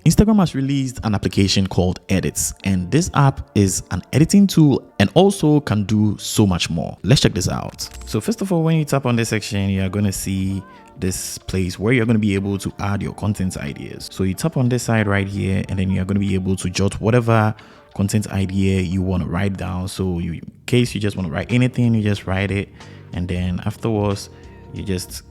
Instagram has released an application called Edits, and this app is an editing tool and also can do so much more. Let's check this out. So first of all, when you tap on this section, you're going to see this place where you're going to be able to add your content ideas. So you tap on this side right here, and then you're going to be able to jot whatever content idea you want to write down. So in case you just want to write anything, you just write it, and then afterwards you just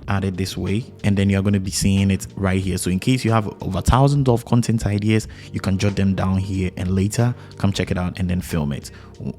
add it this way, and then you're going to be seeing it right here. So in case you have over thousands of content ideas, you can jot them down here and later come check it out and then film it.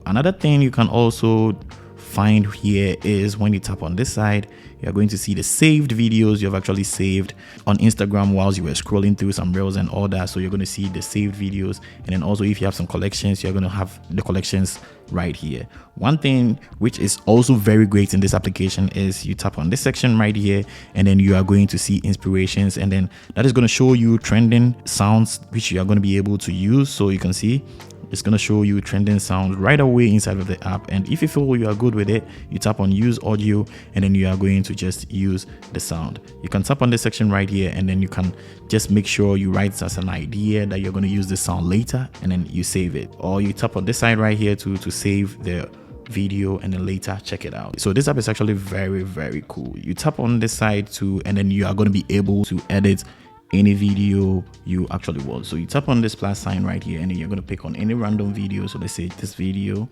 Another thing you can also find here is when you tap on this side, you're going to see the saved videos you've actually saved on Instagram whilst you were scrolling through some reels and all that. So you're going to see the saved videos, and then also if you have some collections, you're going to have the collections right here. One thing which is also very great in this application is you tap on this section right here, and then you are going to see inspirations, and then that is going to show you trending sounds which you are going to be able to use. So you can see it's going to show you trending sounds right away inside of the app, and if you feel you are good with it, you tap on use audio, and then you are going to just use the sound. You can tap on this section right here, and then you can just make sure you write as an idea that you're going to use the sound later, and then you save it. Or you tap on this side right here to save the video and then later check it out. So this app is actually very, very cool. You tap on this side too, and then you are going to be able to edit any video you actually want. So you tap on this plus sign right here, and then you're going to pick on any random video. So let's say this video,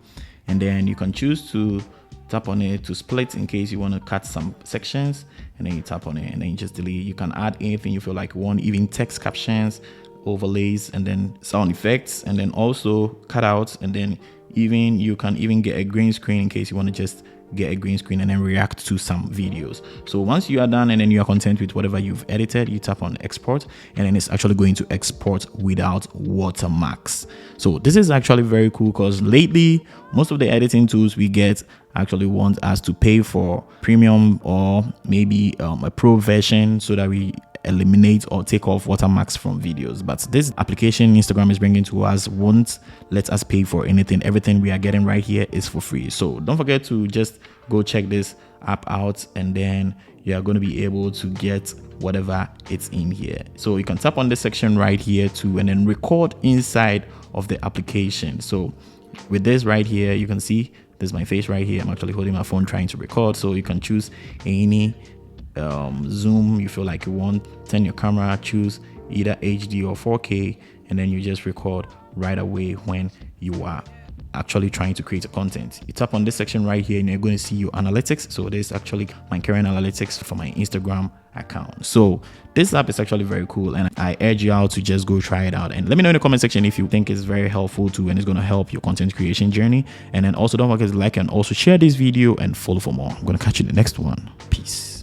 and then you can choose to tap on it to split in case you want to cut some sections, and then you tap on it and then you just delete. You can add anything you feel like you want, even text captions, overlays, and then sound effects, and then also cutouts, and then even you can even get a green screen in case you want to just get a green screen and then react to some videos. So once you are done and then you are content with whatever you've edited, you tap on export, and then it's actually going to export without watermarks. So this is actually very cool because lately most of the editing tools we get actually want us to pay for premium or maybe a pro version so that we eliminate or take off watermarks from videos. But this application Instagram is bringing to us won't let us pay for anything. Everything we are getting right here is for free. So don't forget to just go check this app out, and then you are going to be able to get whatever it's in here. So you can tap on this section right here too, and then record inside of the application. So with this right here, you can see this is my face right here. I'm actually holding my phone trying to record. So you can choose any zoom you feel like you want, turn your camera, choose either HD or 4K, and then you just record right away when you are actually trying to create a content. You tap on this section right here, and you're going to see your analytics. So this is actually my current analytics for my Instagram account. So this app is actually very cool, and I urge you all to just go try it out, and let me know in the comment section if you think it's very helpful too and it's going to help your content creation journey. And then also don't forget to like and also share this video and follow for more. I'm going to catch you in the next one. Peace.